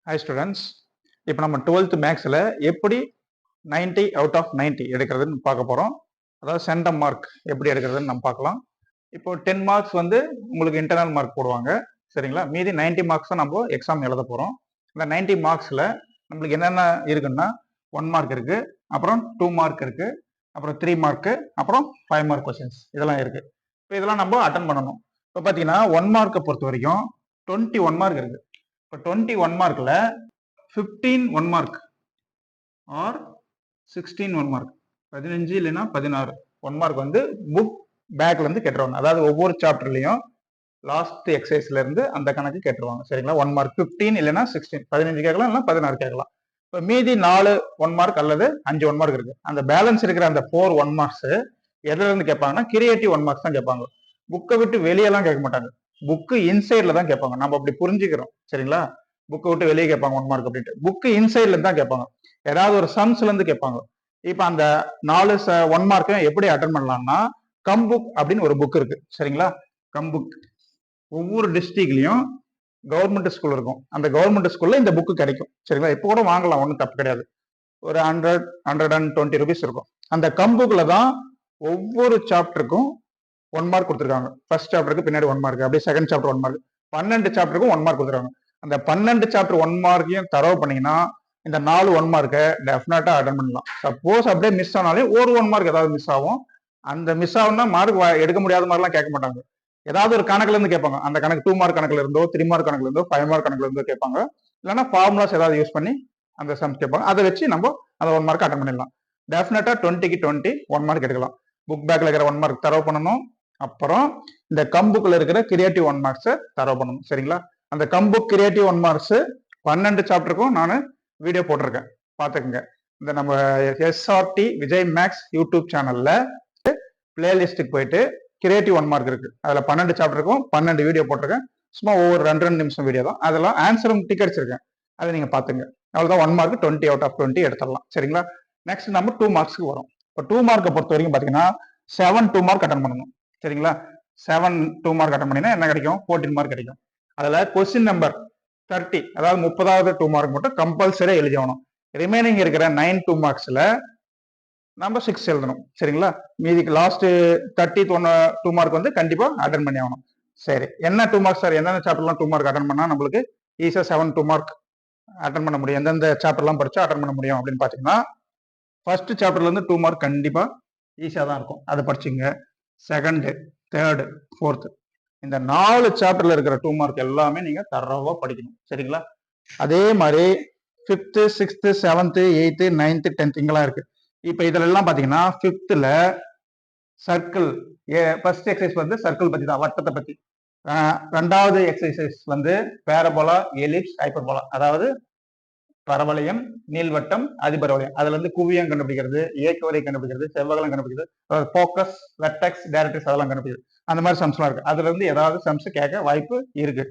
Hi students, இப்போ நம்ம 12th மேக்ஸில் எப்படி 90 அவுட் ஆஃப் 90 எடுக்கிறதுன்னு பார்க்க போகிறோம். அதாவது சென்டம் மார்க் எப்படி எடுக்கிறதுன்னு நம்ம பார்க்கலாம். இப்போ 10 மார்க்ஸ் வந்து உங்களுக்கு இன்டர்னல் மார்க் போடுவாங்க, சரிங்களா? மீதி 90 மார்க்ஸ் தான் நம்ம எக்ஸாம் எழுத போகிறோம். இந்த 90 மார்க்ஸில் நம்மளுக்கு என்னென்ன இருக்குன்னா 1 மார்க் இருக்குது, அப்புறம் 2 மார்க் இருக்குது, அப்புறம் 3 மார்க்கு, அப்புறம் 5 மார்க் கொஸ்டின்ஸ் இதெல்லாம் இருக்குது. இப்போ இதெல்லாம் நம்ம அட்டன் பண்ணணும். இப்போ பார்த்தீங்கன்னா 1 மார்க்கை பொறுத்த வரைக்கும் 21 மார்க் இருக்குது. இப்போ 21 மார்க்ல 15 1 மார்க் ஆர் 16 1 மார்க், 15 இல்லைன்னா 16 1 மார்க் வந்து புக் பேக்ல இருந்து கேட்டுருவாங்க. அதாவது ஒவ்வொரு சாப்டர்லயும் லாஸ்ட் எக்ஸசைஸ்ல இருந்து அந்த கணக்கு கேட்டுருவாங்க, சரிங்களா? 1 மார்க் 15 இல்லைன்னா 16, 15 கேட்கலாம் இல்லைன்னா 16 கேட்கலாம். இப்போ மீதி 4 1 மார்க் அல்லது 5 1 மார்க் இருக்கு. அந்த பேலன்ஸ் இருக்கிற அந்த 4 1 மார்க்ஸ் எதுல இருந்து கேட்பாங்கன்னா கிரியேட்டிவ் 1 மார்க்ஸ் தான் கேட்பாங்க. புக்கை விட்டு வெளியெல்லாம் கேட்க மாட்டாங்க, புக்கு இன்சைட்ல தான் கேட்பாங்க. நம்ம அப்படி புரிஞ்சுக்கிறோம், சரிங்களா? புக்கை விட்டு வெளியே கேட்பாங்க 1 மார்க் அப்படின்ட்டு. புக்கு இன்சைட்ல இருந்து தான் கேட்பாங்க, ஏதாவது ஒரு சம்ஸ்ல இருந்து கேட்பாங்க. இப்ப அந்த 4 1 மார்க்கையும் எப்படி அட்டன் பண்ணலாம்னா கம்புக் அப்படின்னு ஒரு புக் இருக்கு, சரிங்களா? கம்புக் ஒவ்வொரு டிஸ்ட்ரிக்ட்லயும் கவர்மெண்ட் ஸ்கூல் இருக்கும். அந்த கவர்மெண்ட் ஸ்கூல்ல இந்த புக்கு கிடைக்கும், சரிங்களா? இப்போ கூட வாங்கலாம், ஒன்றும் தப்பு கிடையாது. ஒரு 120 rupees இருக்கும். அந்த கம்புக்ல தான் ஒவ்வொரு சாப்டருக்கும் 1 மார்க் கொடுத்துருக்காங்க. ஃபர்ஸ்ட் சாப்டருக்கு பின்னாடி 1 மார்க், அப்படியே செகண்ட் சாப்டர் 1 மார்க், 12 சாப்டருக்கும் 1 மார்க் கொடுத்துருக்காங்க. அந்த 12 சாப்டர் 1 மார்க்கையும் தரவு பண்ணீங்கன்னா இந்த 4 1 மார்க்கை டெஃபினட்டா அட்டன் பண்ணலாம். சப்போஸ் அப்படியே மிஸ் ஆனாலே ஒரு 1 மார்க் ஏதாவது மிஸ் ஆகும். அந்த மிஸ் ஆகும்னா மார்க் எடுக்க முடியாத மாதிரிலாம் கேட்க மாட்டாங்க. ஏதாவது ஒரு கணக்குல இருந்து கேட்பாங்க. அந்த கணக்கு 2 மார்க் கணக்குல இருந்தோ, 3 மார்க் கணக்குல இருந்தோ, 5 மார்க் கணக்குல இருந்தோ கேட்பாங்க. இல்லைன்னா ஃபார்முலாஸ் ஏதாவது யூஸ் பண்ணி அந்த சம்ஸ் கேட்பாங்க. அதை வச்சு நம்ம அந்த 1 மார்க் அட்டன் பண்ணிடலாம். டெஃபினட்டா 20க்கு 20 1 மார்க் எடுக்கலாம். புக் பேக்ல இருக்கிற 1 மார்க் தரவு பண்ணணும். அப்புறம் இந்த கம்புக்குள்ள இருக்கிற கிரியேட்டிவ் 1 மார்க்ஸை தரவு பண்ணணும், சரிங்களா? அந்த கம்புக் கிரியேட்டிவ் 1 மார்க்ஸ் 12 சாப்டருக்கும் நான் வீடியோ போட்டிருக்கேன், பார்த்துக்குங்க. இந்த நம்ம SRT விஜய் மேக்ஸ் யூடியூப் சேனல்ல பிளேலிஸ்டுக்கு போயிட்டு கிரியேட்டிவ் 1 மார்க் இருக்கு. அதுல 12 சாப்டருக்கும் 12 வீடியோ போட்டிருக்கேன். சும்மா ஒவ்வொரு 2 நிமிஷம் வீடியோ தான். அதெல்லாம் ஆன்சரும் டிக் அடிச்சிருக்கேன், அதை நீங்க பாத்துங்க. அவ்வளவுதான், 1 மார்க் 20 அவுட் ஆஃப் 20 எடுத்துடலாம், சரிங்களா? நெக்ஸ்ட் நம்ம 2 மார்க்ஸ்க்கு வரும். இப்போ 2 மார்க்கை பொறுத்த வரைக்கும் பாத்தீங்கன்னா 7 2 மார்க் அட்டன் பண்ணணும், சரிங்களா? 7 2 மார்க் அட்டன் பண்ணினா என்ன கிடைக்கும்? 14 மார்க் கிடைக்கும். அதுல கொஸ்டின் நம்பர் 30, அதாவது 30வது 2 மார்க் மட்டும் கம்பல்சரி எழுதணும். ரிமைனிங் இருக்கிற 9 2 மார்க்ஸ்ல நம்ம 6 எழுதணும், சரிங்களா? மீதிக்கு லாஸ்ட் 30 2 மார்க் வந்து கண்டிப்பா அட்டன் பண்ணி ஆகணும். சரி, என்ன 2 மார்க் சார், எந்தெந்த சாப்டர்லாம் 2 மார்க் அட்டன் பண்ணா நம்மளுக்கு ஈஸியா 7 2 மார்க் அட்டன் பண்ண முடியும், எந்தெந்த சாப்டர்லாம் படிச்சா அட்டன் பண்ண முடியும் அப்படின்னு பாத்தீங்கன்னா, ஃபர்ஸ்ட் சாப்டர்ல இருந்து 2 மார்க் கண்டிப்பா ஈஸியா தான் இருக்கும், அதை படிச்சுங்க. செகண்ட், தேர்ட், ஃபோர்த், இந்த 4 சாப்டர்ல இருக்கிற 2 மார்க் எல்லாமே நீங்க தரவா படிக்கணும், சரிங்களா? அதே மாதிரி 5th 6th 7th 8th 9th 10th இங்கெல்லாம் இருக்கு. இப்ப இதுல எல்லாம் பாத்தீங்கன்னா 5th சர்க்கிள், ஃபர்ஸ்ட் எக்ஸசைஸ் வந்து சர்க்கிள் பத்தி தான், வட்டத்தை பத்தி. ரெண்டாவது எக்ஸசைஸ் வந்து பேரபோலா, எலிப்ஸ், ஹைப்பர்போலா, அதாவது பரவளையம், நீள்வட்டம், அதிபரவளையம். அதுல இருந்து குவியம் கண்டுபிடிக்கிறது, இயக்கவரை கண்டுபிடிக்கிறது, செவ்வகலம் கண்டுபிடிக்கிறது, போக்கஸ், வெர்டெக்ஸ், டைரக்ட்ரிக்ஸ் அதெல்லாம் கண்டுபிடிக்கிறது. அந்த மாதிரி சம்ஸ்லாம் இருக்கு. அதுல இருந்து ஏதாவது சம்ஸ் கேட்க வாய்ப்பு இருக்கு.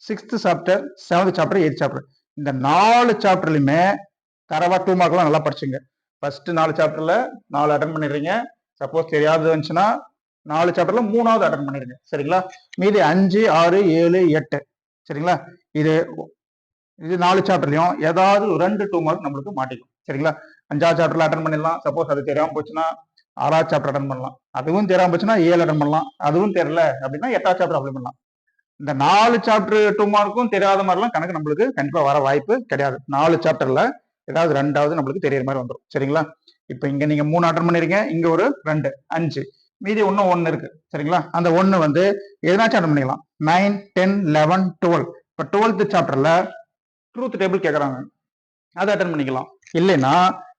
6th chapter, 7th chapter, 8th chapter, இந்த 4 சாப்டர்லயுமே தரவா 2 மார்க்லாம் நல்லா படிச்சுங்க. ஃபர்ஸ்ட் 4 சாப்டர்ல 4 அட்டன் பண்ணிடுறீங்க. சப்போஸ் தெரியாது வந்துச்சுன்னா 4 சாப்டர்ல 3வது அட்டன் பண்ணிடுங்க, சரிங்களா? மீதி 5 6 7 8, சரிங்களா? இது 4 சாப்டர்லயும் ஏதாவது 2 2 மார்க் நம்மளுக்கு மாட்டிக்கும், சரிங்களா? 5வது சாப்டர்ல அட்டன் பண்ணிடலாம். சப்போஸ் அது தெரியாம போச்சுன்னா 6வது சாப்டர் அட்டன் பண்ணலாம். அதுவும் தெரியாம போச்சுன்னா 7 அட்டன் பண்ணலாம். அதுவும் தெரியல அப்படின்னா 8வது சாப்டர் அப்ளை பண்ணலாம். இந்த 4 சாப்டர் 2 மார்க்கும் தெரியாத மாதிரிலாம் கணக்கு நம்மளுக்கு கண்டிப்பா வர வாய்ப்பு கிடையாது. 4 சாப்டர்ல ஏதாவது 2வது நம்மளுக்கு தெரியற மாதிரி வந்துடும், சரிங்களா? இப்ப இங்க நீங்க 3 அட்டன் பண்ணிருக்கீங்க, இங்க ஒரு 2 5, மீதி இன்னும் 1 இருக்கு, சரிங்களா? அந்த 1 வந்து எதனாச்சும் அட்டன் பண்ணிக்கலாம். 9 10 11 12. இப்ப 12th சாப்டர்ல ட்ரூத் டேபிள் கேட்கறாங்க, அதை அட்டன் பண்ணிக்கலாம். இல்லைன்னா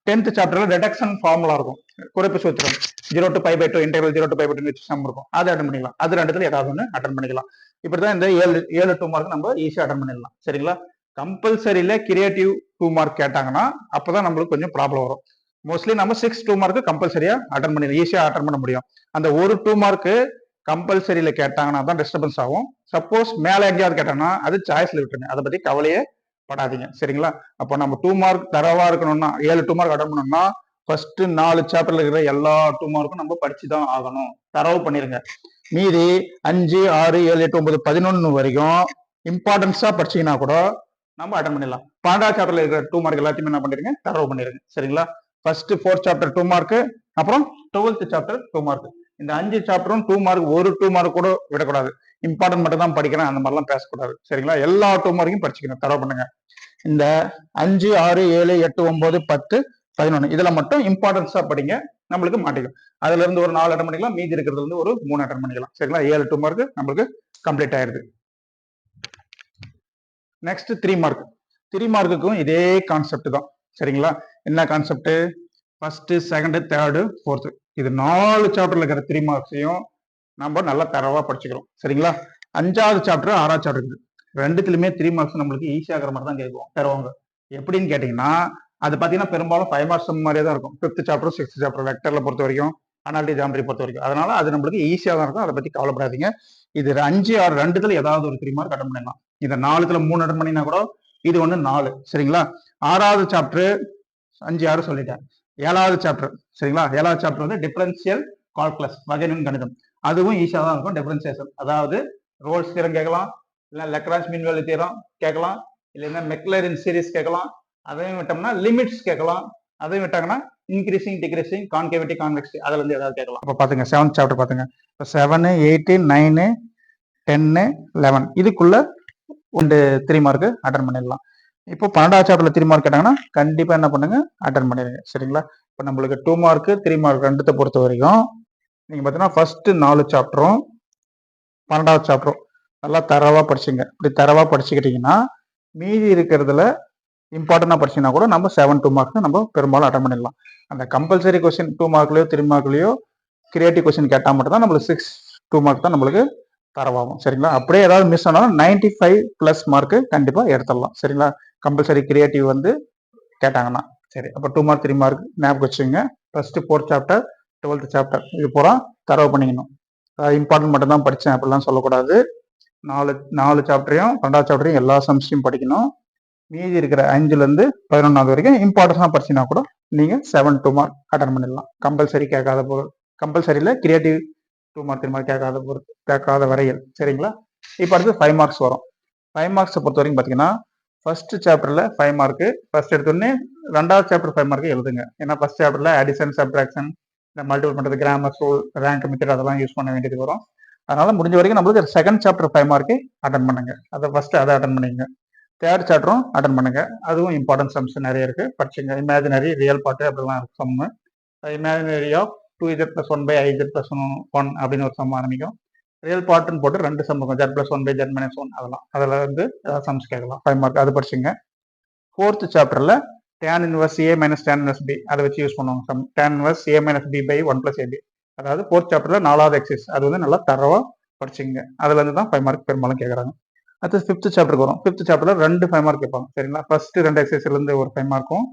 10th சாப்டர்ல ரிடக்ஷன் ஃபார்முலா இருக்கும், குறைப்பு சூத்திரம் 0 to π/2 இன்டெகிரல் 0 to π/2 வச்சு சம் இருக்கும், அதை அட்டன் பண்ணிக்கலாம். அது ரெண்டுத்துல ஏதாவது ஒன்று அட்டன் பண்ணிக்கலாம். இப்படிதான் இந்த 7 2 மார்க் நம்ம ஈஸியா அட்டன் பண்ணிடலாம், சரிங்களா? கம்பல்சரியில கிரியேட்டிவ் 2 மார்க் கேட்டாங்கன்னா அப்பதான் நம்மளுக்கு கொஞ்சம் ப்ராப்ளம் வரும். மோஸ்ட்லி நம்ம 6 2 மார்க் கம்பல்சரியா அட்டன் பண்ணிடலாம், ஈஸியா அட்டன் பண்ண முடியும். அந்த ஒரு 2 மார்க் கம்பல்சரியில கேட்டாங்கன்னா தான் டிஸ்டர்பன்ஸ் ஆகும். சப்போஸ் மேல எங்கேயாவது கேட்டாங்கன்னா அது சாய்ஸ்ல விட்டுருங்க, அதை பத்தி கவலையே படாதீங்க, சரிங்களா? அப்போ நம்ம 2 மார்க் தரவா இருக்கணும்னா 7 2 மார்க் அட்டன் பண்ணணும்னா ஃபர்ஸ்ட் 4 சாப்டர்ல இருக்கிற எல்லா 2 மார்க்கும் நம்ம படிச்சுதான் ஆகணும், தரவு பண்ணிருங்க. மீதி 5 6 7 8 9 11 வரைக்கும் இம்பார்ட்டன்ஸா படிச்சீங்கன்னா கூட நம்ம அட்டன் பண்ணிடலாம். 12வது சாப்டர்ல இருக்கிற 2 மார்க் எல்லாத்தையுமே என்ன பண்ணிருங்க, தரவு பண்ணிருங்க. சரிங்களா? ஃபர்ஸ்ட் 4th சாப்டர் 2 மார்க், அப்புறம் 12th சாப்டர் 2 மார்க். இந்த 5 சாப்டரும் 2 மார்க், ஒரு 2 மார்க் கூட விடக்கூடாது. இம்பார்ட்டன்ட் மட்டும் தான் படிக்கிறேன் அந்த மாதிரிலாம் பேசக்கூடாது. சரிங்களா? எல்லா 2 மார்க்கையும் படிச்சுக்கணும், தரவு பண்ணுங்க. இந்த 5, 6, 7, 8, 9, 10, 11 இதுல மட்டும் இம்பார்ட்டன்ஸா படிங்க, நம்மளுக்கு மாட்டிக்கும். அதுல இருந்து ஒரு 4 அட்டன் பண்ணிக்கலாம், மீதி இருக்கிறதுல இருந்து ஒரு 3 அட்டன் பண்ணிக்கலாம். சரிங்களா? 7 2 மார்க் நம்மளுக்கு கம்ப்ளீட் ஆயிருது. Next 3 mark. 3 மார்க்குக்கும் இதே கான்செப்ட் தான். சரிங்களா? என்ன concept? First, second, third, fourth, இது 4 சாப்டர்ல இருக்கிற 3 மார்க்ஸையும் நம்ம நல்லா தரவா படிச்சுக்கிறோம். சரிங்களா? 5வது சாப்டர் 6வது சாப்டர் இருக்குது. ரெண்டுத்துலயுமே 3 மார்க்ஸ் நம்மளுக்கு ஈஸியா இருக்கிற மாதிரி தான் கேட்கும் தருவாங்க. எப்படின்னு கேட்டீங்கன்னா, அது பாத்தீங்கன்னா பெரும்பாலும் 5 மார்க்ஸ் மாதிரியே தான் இருக்கும். 5th சாப்டர் 6th சாப்டர் வெக்டர்ல பொறுத்த வரைக்கும், அனாலிட்டிக் ஜாமெட்ரி பொறுத்த வரைக்கும். அதனால அது நம்மளுக்கு ஈஸியா தான் இருக்கும். அதை பத்தி கவலைப்படாதீங்க. இது 5, 6 ரெண்டுத்துல ஏதாவது ஒரு 3 மார்க் அட்டன் பண்ணிடலாம். இந்த 4த்துல 3 அட்டன் பண்ணினா கூட இது ஒண்ணு 4. சரிங்களா? 6வது சாப்டர் 5, 6 சொல்லிட்டேன். 7வது சாப்டர், சரிங்களா? 7வது சாப்டர் வந்து டிஃபரன்ஷியல் கால்குலஸ், வகைநுண் கணிதம். அதுவும் ஈஸியா தான் இருக்கும். டிஃபரன்சியேஷன், அதாவது ரோல்ஸ் தியரம் கேட்கலாம், இல்ல லெக்ரான்ஸ் மீன் வேல்யூ தியரம் கேட்கலாம், இல்லைன்னா மெக்லரின் சீரிஸ் கேட்கலாம். அதையும் விட்டோம்னா லிமிட்ஸ் கேட்கலாம். அதையும் விட்டாங்கன்னா இன்க்ரீசிங், டிக்ரீசிங், கான்கேவிட்டி, கான்வெக்சிட்டி அதுல இருந்து ஏதாவது கேட்கலாம். அப்ப பாத்துங்க 7th சாப்டர் பாத்துங்க. இப்போ 7, 8, 9, 10, 11 இதுக்குள்ள 3 மார்க் அட்டன் பண்ணிடலாம். இப்போ 12வது சாப்டர்ல 3 மார்க் கேட்டாங்கன்னா கண்டிப்பா என்ன பண்ணுங்க, அட்டன் பண்ணிடுங்க. சரிங்களா? இப்போ நம்மளுக்கு 2 மார்க் 3 மார்க் ரெண்டுத்தை பொறுத்த வரைக்கும் நீங்க பாத்தீங்கன்னா ஃபர்ஸ்ட் 4 சாப்டரும் 12வது சாப்டரும் நல்லா தரவா படிச்சுங்க. இப்படி தரவா படிச்சுக்கிட்டீங்கன்னா மீதி இருக்கிறதுல இம்பார்ட்டன்டா படிச்சீங்கன்னா கூட நம்ம 7 2 மார்க்ஸ் நம்ம பெரும்பாலும் அட்டன் பண்ணிடலாம். அந்த கம்பல்சரி கொஸ்டின் 2 மார்க்லயோ 3 மார்க்லயோ கிரியேட்டிவ் கொஸ்டின் கேட்டா மட்டும் தான் நம்மளுக்கு 6 2 மார்க் தான் நம்மளுக்கு தரவாகும். சரிங்களா? அப்படியே ஏதாவது மிஸ் ஆனாலும் 95 பிளஸ் மார்க் கண்டிப்பா எடுத்துடலாம். சரிங்களா? கம்பல்சரி கிரியேட்டிவ் வந்து கேட்டாங்கன்னா. சரி, அப்போ 2 மார்க் 3 மார்க் ஞாபகம் வச்சுங்க. First 4th chapter 12th chapter இது பூரா தரவு பண்ணிக்கணும். இம்பார்ட்டன்ட் மட்டும் தான் படித்தேன் அப்படிலாம் சொல்லக்கூடாது. 4 சாப்டரையும் 12வது சாப்டரையும் எல்லா சம்ஸையும் படிக்கணும். மீதி இருக்கிற 5ல இருந்து 11வது வரைக்கும் இம்பார்ட்டன்ஸா படிச்சினா கூட நீங்க 7 2 மார்க் அட்டன் பண்ணிடலாம். கம்பல்சரி கேட்காத பொருள், கம்பல்சரியில கிரியேட்டிவ் 2 மார்க் 3 மார்க் கேட்காத வரையில். சரிங்களா? இப்போ அடுத்து 5 மார்க்ஸ் வரும். 5 மார்க்ஸை பொறுத்த வரைக்கும் பார்த்தீங்கன்னா ஃபர்ஸ்ட் சாப்டர்ல 5 மார்க். ஃபர்ஸ்ட் எடுத்தோடனே 2வது சாப்டர் 5 மார்க் எழுதுங்க. ஏன்னா ஃபர்ஸ்ட் சாப்டர்ல அடிஷன், சப்ட்ராக்ஷன், இந்த மல்டிபிள் பண்றது, கிராமர், ரூல், ரேங்க் மெத்தட் அதெல்லாம் யூஸ் பண்ண வேண்டியது வரும். அதனால முடிஞ்ச வரைக்கும் நம்மளுக்கு செகண்ட் சாப்டர் 5 மார்க் அட்டன் பண்ணுங்க. அதை ஃபர்ஸ்ட் அதை அட்டன் பண்ணிங்க. 3rd சாப்டரும் அட்டன் பண்ணுங்க. அதுவும் இம்பார்ட்டன்ட் சம்ஸ் நிறைய இருக்கு, படிச்சுங்க. இமேஜினரி, ரியல் பார்ட் அப்படிலாம் இருக்கு some. Imaginary of 2z + 1 / iz + 1 அப்படின்னு ஒரு சம் ஆரம்பிக்கும். ரியல் பார்ட்னு போட்டு 2 சம் இருக்கும், z + 1 / z - 1 அதெல்லாம். அதில் வந்து சம்ஸ் கேட்கலாம். 5 மார்க் அது படிச்சுங்க. 4th சாப்டர்ல tan inverse a - tan inverse b அதை வச்சு யூஸ் பண்ணுவாங்க some. tan inverse a - b / 1 + ab. அதாவது 4th சாப்டர்ல 4வது எக்ஸைஸ், அது வந்து நல்லா தரவா படிச்சுங்க. அதுல இருந்து தான் 5 மார்க் பெரும்பாலும் கேட்கறாங்க. அடுத்து 5th சாப்டருக்கு வரும். 5th சாப்டர்ல 2 5 மார்க் கேட்பாங்க. சரிங்களா? ஃபர்ஸ்ட் 2 எக்ஸசைஸ்ல இருந்து ஒரு 5 மார்க்கும்,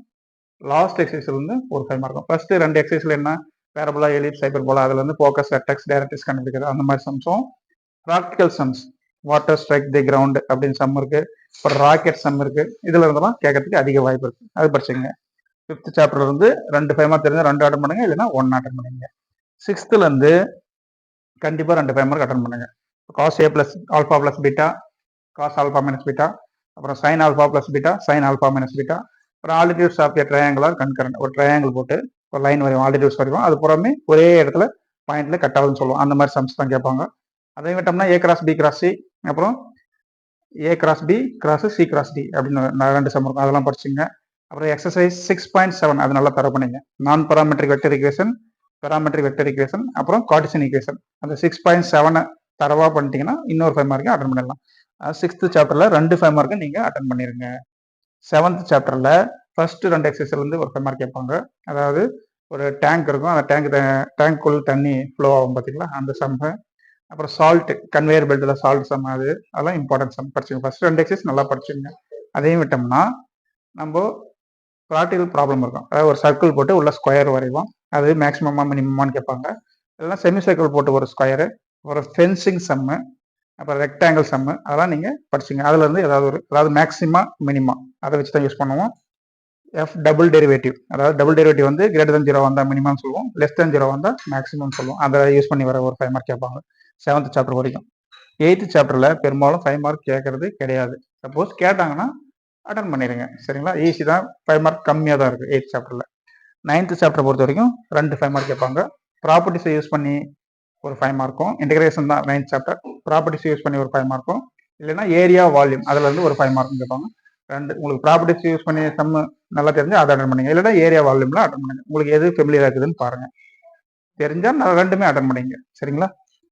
லாஸ்ட் எக்ஸசைஸ்ல இருந்து ஒரு 5 மார்க்கும். ஃபர்ஸ்ட் 2 எக்ஸசைஸ்ல என்ன, பேரபோலா, எலிப்ஸ், ஹைப்பர்போலா, அதுல இருந்து ஃபோக்கஸ், வெர்டெக்ஸ், டைரக்ட்ரிக்ஸ் கண்டுபிடிக்கிறது அந்த மாதிரி சம்ஸும், practical sums, water strike the ground அப்படின்னு சம் இருக்கு, ஒரு ராக்கெட் சம் இருக்கு. இதுல இருந்தெல்லாம் கேட்கறதுக்கு அதிக வாய்ப்பு இருக்கு. அது படிச்சுங்க. 5th சாப்டர்ல இருந்து 2 5 மார்க் தெரிஞ்சா 2 அட்டன் பண்ணுங்க, இல்லைன்னா 1 அட்டன் பண்ணுங்க. 6th இருந்து கண்டிப்பா 2 5 மார்க் அட்டன் பண்ணுங்க. cos a plus alpha plus beta, cos alpha minus beta, அப்புறம் sin alpha plus beta, sin alpha minus beta, அப்புறம் altitudes of a triangle or concurrent. ஒரு ட்ரையாங்கிள் போட்டு ஒரு லைன் வரையும், ஆல்டிடியூட்ஸ் வரையும், அது புறமே ஒரே இடத்துல பாயிண்ட்ல கட் ஆகுதுன்னு சொல்லுவோம். அந்த மாதிரி சம்ஸ் தான் கேட்பாங்க. அதை விட்டோம்னா a cross b cross c, அப்புறம் a cross b cross c cross d அப்படின்னு 2 சம் இருக்கும். அதெல்லாம் படிச்சுங்க. அப்புறம் எக்ஸசைஸ் 6.7 அது நல்லா தர பண்ணிங்க. நான் parametric vector equation, parametric vector equation, அப்புறம் கார்ட்டீசியன் ஈக்குவேஷன். அந்த 6.7 தரவா பண்ணிட்டீங்கன்னா இன்னொரு 5 மார்க்கு அட்டன் பண்ணிடலாம். 6th சாப்டர்ல 2 5 மார்க்கு நீங்க அட்டன் பண்ணிருங்க. 7th சாப்டர்ல ஃபர்ஸ்ட் 2 எக்ஸசைஸ்ல இருந்து ஒரு 5 மார்க் கேட்பாங்க. அதாவது ஒரு டேங்க் இருக்கும், அந்த டேங்க்குள்ள தண்ணி ஃப்ளோ ஆகும் பார்த்தீங்களா, அந்த சம். அப்புறம் சால்ட், கன்வேயர் பெல்ட்ல சால்ட் சம், அதெல்லாம் இம்பார்ட்டன்ட் சம் படிச்சுங்க. ஃபர்ஸ்ட் 2 எக்ஸசைஸ் நல்லா படிச்சுங்க. அதையும் விட்டோம்னா நம்ம ப்ராக்டிகல் ப்ராப்ளம் இருக்கும். அதாவது ஒரு சர்க்கிள் போட்டு உள்ள ஸ்கொயர் வரைவோம். அது மேக்ஸிமமா மினிமமான்னு கேட்பாங்க. இல்லைன்னா செமி சர்க்கிள் போட்டு ஒரு ஸ்கொயரு, ஒரு ஃபென்சிங் சம்மு, அப்புறம் ரெக்டாங்கிள் சம்மு, அதெல்லாம் நீங்க படிச்சுங்க. அதுல இருந்து அதாவது மேக்ஸிமா மினிமா அதை வச்சு தான் யூஸ் பண்ணுவோம். எஃப் டபுள் டெரிவேட்டிவ், அதாவது டபுள் டெரிவேட்டிவ் வந்து கிரேட்டர் தன் 0 வந்தால் மினிமம் சொல்லுவோம், லெஸ் தன் 0 வந்தால் மேக்ஸிமம் சொல்லுவோம். அதை யூஸ் பண்ணி வர ஒரு 5 மார்க் கேட்பாங்க 7th சாப்டர் வரைக்கும். 8th சாப்டர்ல பெரும்பாலும் 5 மார்க் கேட்கறது கிடையாது. சப்போஸ் கேட்டாங்கன்னா அட்டன் பண்ணிடுங்க. சரிங்களா? ஈஸி தான். 5 மார்க் கம்மியாக தான் இருக்குது 8th சாப்டரில். 9th சாப்டர் பொறுத்த வரைக்கும் 2 5 மார்க் கேட்பாங்க. ப்ராப்பர்ட்டிஸை யூஸ் பண்ணி ஒரு 5 மார்க்கும், இன்டகிரேஷன் தான் 9th சாப்டர். ப்ராப்பர்ட்டிஸ் யூஸ் பண்ணி ஒரு 5 மார்க்கும், இல்லைன்னா ஏரியா வால்யூம் அதில் இருந்து ஒரு 5 மார்க்கும் கேட்பாங்க. உங்களுக்கு ப்ராப்பர்ட்டிஸ் யூஸ் பண்ணி சம்மு நல்லா தெரிஞ்சு அதை அட்டன் பண்ணுங்க, இல்லைன்னா ஏரியா வால்யூம்ல அட்டன் பண்ணுங்க. உங்களுக்கு எது ஃபெமிலியர் இருக்குதுன்னு பாருங்க. தெரிஞ்சால் நான் ரெண்டுமே அட்டன் பண்ணிங்க. சரிங்களா?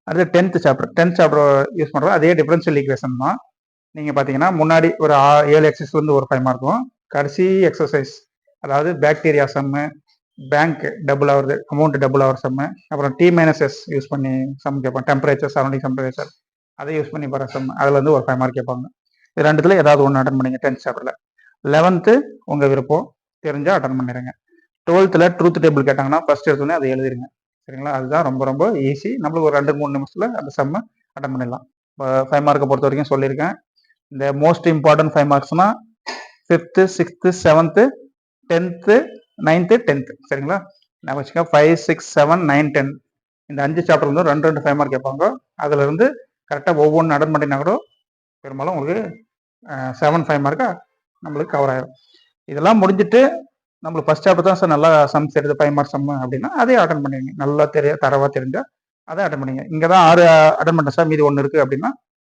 அடுத்து 10th சாப்டர் யூஸ் பண்ணுறது அதே டிஃபரன்ஷியல் ஈக்குவேஷன் தான். நீங்கள் பார்த்தீங்கன்னா முன்னாடி ஒரு 7 எக்ஸசைஸ்லேருந்து ஒரு 5 மார்க்கும், கடைசி எக்ஸசைஸ் அதாவது பாக்டீரியா சம்மு, பேங்க் டபுள் ஆகுது, அமௌண்ட் டபுள் ஆகிற சம்மு, அப்புறம் T-S யூஸ் பண்ணி சம் கேட்பாங்க, டெம்பரேச்சர், சரௌண்டிங் டெம்பரேச்சர் அதை யூஸ் பண்ணி வர சம், அதில் வந்து ஒரு 5 மார்க் கேட்பாங்க. இது ரெண்டுத்துல ஏதாவது ஒன்று அட்டன் பண்ணிங்க 10th சாப்டரில். 11th உங்கள் விருப்பம், தெரிஞ்சால் அட்டன் பண்ணிடுங்க. 12th ட்ரூத் டேபிள் கேட்டாங்கன்னா ஃபர்ஸ்ட் எடுத்தோடனே அதை எழுதிருங்க. சரிங்களா? அதுதான் ரொம்ப ரொம்ப ஈஸி. நம்மளுக்கு ஒரு 2-3 நிமிஷத்தில் அந்த சம்மை அட்டன் பண்ணிடலாம். இப்போ 5 மார்க்கை பொறுத்த வரைக்கும் சொல்லியிருக்கேன். இந்த most important 5 மார்க்ஸ்னா 5th 6th 7th 10th 9th 10th. சரிங்களா? நான் வச்சுக்கேன் 5 6 7 9 10 இந்த 5 சாப்டர் வந்து 2 5 மார்க் கேட்பாங்க. அதுல இருந்து கரெக்டாக ஒவ்வொன்று அட்டன் பண்ணினா கூட பெரும்பாலும் உங்களுக்கு 7 5 மார்க்கா நம்மளுக்கு கவர் ஆயிடும். இதெல்லாம் முடிஞ்சுட்டு நம்மளுக்கு ஃபர்ஸ்ட் சாப்டர் தான் சார் நல்லா சம்ஸ் எடுத்து 5 மார்க் சம் அப்படின்னா அதே அட்டன் பண்ணிடுங்க. நல்லா தரவா தெரிஞ்சா அதை அட்டன் பண்ணிங்க. இங்கே தான் 6 அட்டன் பண்ண சார், மீதி 1 இருக்குது அப்படின்னா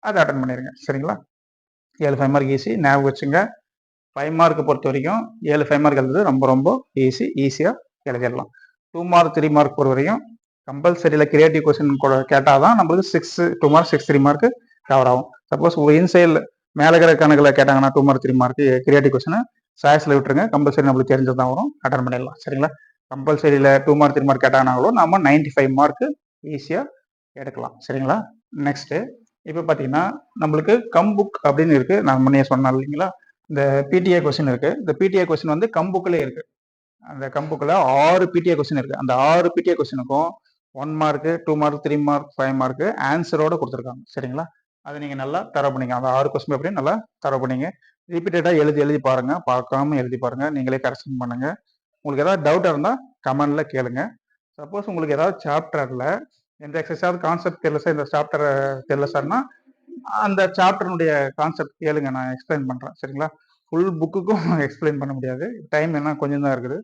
அதை அட்டன் பண்ணிடுங்க. சரிங்களா? 7 5 மார்க் ஈஸி, ஞாபகம் வச்சுங்க. 5 மார்க் பொறுத்த வரைக்கும் 7 5 மார்க் எழுதுறது ரொம்ப ரொம்ப ஈஸியாக எழுதிடலாம். 2 மார்க் 3 மார்க் பொறுத்த வரைக்கும் கம்பல்சரியில் கிரியேட்டிவ் கொஸ்டின் கேட்டால் தான் நம்மளுக்கு 2 மார்க் 6 3 மார்க் கவர் ஆகும். சப்போஸ் இன்சைல் மேலே இருக்கிற கணக்கில் கேட்டாங்கன்னா 2 மார்க் 3 மார்க் கிரியேட்டிவ் கொஸ்டின் சாய்ஸில் விட்டுருங்க. கம்பல்சரி நம்மளுக்கு தெரிஞ்சது தான் வரும், அட்டன் பண்ணிடலாம். சரிங்களா? கம்பல்சரியில் 2 மார்க் 3 மார்க் கேட்டாங்கனாலும் நம்ம 95 மார்க் ஈஸியாக எடுக்கலாம். சரிங்களா? நெக்ஸ்ட்டு இப்போ பார்த்தீங்கன்னா நம்மளுக்கு கம்புக் அப்படின்னு இருக்கு. நான் முன்னே சொன்னேன் இல்லைங்களா? இந்த பிடிஏ கொஸ்டின் இருக்கு. இந்த பிடிஏ கொஸ்டின் வந்து கம்புக்குள்ளே இருக்கு. அந்த கம்புக்குள்ள 6 பிடிஏ கொஸ்டின் இருக்கு. அந்த 6 பிடிஏ கொஸ்டினுக்கும் 1 மார்க் 2 மார்க் 3 மார்க் 5 மார்க் ஆன்சரோட கொடுத்துருக்காங்க. சரிங்களா? அதை நீங்க நல்லா தரவு பண்ணிங்க. அந்த 6 கொஸ்டின் எப்படி நல்லா தரவு பண்ணிங்க. ரிப்பீட்டடா எழுதி பாருங்க, பார்க்காம எழுதி பாருங்க, நீங்களே கரெக்ஷன் பண்ணுங்க. உங்களுக்கு ஏதாவது டவுட் இருந்தா கமெண்ட்ல கேளுங்க. சப்போஸ் உங்களுக்கு ஏதாவது சாப்டர்ல எந்த எக்ஸசைஸாவது கான்செப்ட் தெரியல சார், இந்த சாப்டர் தெரியல சார்னா அந்த சாப்டர்னுடைய கான்செப்ட் கேளுங்க, நான் எக்ஸ்பிளைன் பண்றேன். சரிங்களா? ஃபுல் புக்குக்கும் எக்ஸ்பிளைன் பண்ண முடியாது, டைம் என்ன கொஞ்சம் தான் இருக்குது.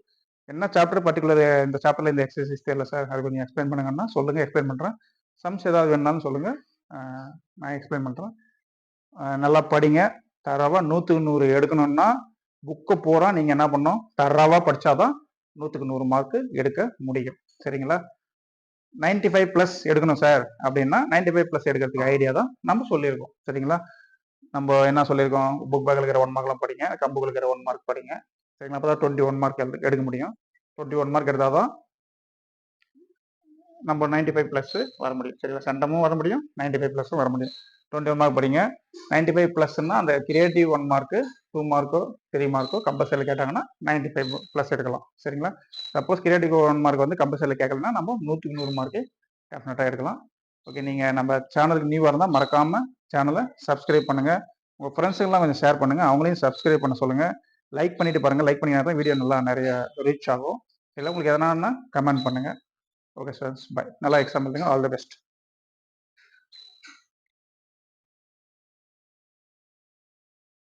என்ன சாப்டர் பர்டிகுலர் இந்த சாப்டர்ல இந்த எக்ஸசைஸ் தெரியல சார், அது கொஞ்சம் எக்ஸ்பிளைன் பண்ணுங்கன்னா சொல்லுங்க, எக்ஸ்பிளைன் பண்றேன். சம்ஸ் ஏதாவது வேணாலும் சொல்லுங்க, நான் எக்ஸ்பிளைன் பண்றேன். நல்லா படிங்க, தரவா 100க்கு 100 எடுக்கணும்னா புக்கை பூரா நீங்க என்ன பண்ணணும், தரவா படிச்சாதான் 100க்கு 100 மார்க் எடுக்க முடியும். சரிங்களா? 95 பிளஸ் எடுக்கணும் சார் அப்படின்னா 95 பிளஸ் எடுக்கிறதுக்கு ஐடியா தான் நம்ம சொல்லியிருக்கோம். சரிங்களா? நம்ம என்ன சொல்லியிருக்கோம், புக் பேக்கில் இருக்கிற 1 மார்க்லாம் படிங்க, கம்புக்கு இருக்கிற 1 மார்க் படிங்க. சரிங்களா? அப்போ தான் 21 மார்க் எடுக்க முடியும். 21 மார்க் எடுத்தால் தான் நம்ம 95 பிளஸ் வர முடியும். சரிங்களா? சென்டமும் வர முடியும், 95 பிளஸும் வர முடியும். 21 மார்க் படிங்க. 95 பிளஸ்ன்னா அந்த creative 1 mark 2 Marco 3 Marco compulsory கேட்டாங்கன்னா 95 பிளஸ் எடுக்கலாம். சரிங்களா? சப்போஸ் கிரியேட்டிவ் 1 மார்க் வந்து கம்பல்சரி கேட்கலன்னா நம்ம 100க்கு 100 மார்க்கு டெஃபினட்டாக எடுக்கலாம். ஓகே, நீங்கள் நம்ம சேனலுக்கு நியூவாக இருந்தால் மறக்காம சேனலை சப்ஸ்கிரைப் பண்ணுங்க. உங்கள் ஃப்ரெண்ட்ஸுக்கெல்லாம் கொஞ்சம் ஷேர் பண்ணுங்க, அவங்களையும் சப்ஸ்கிரைப் பண்ண சொல்லுங்க. லைக் பண்ணிட்டு பாருங்க, லைக் பண்ணிங்கன்னா தான் வீடியோ நல்லா நிறைய ரீச் ஆகும். இல்லை உங்களுக்கு எதனா கமெண்ட் பண்ணுங்க. Okay sir, bye. நல்லா எக்ஸாம் எழுதுங்க. All the best.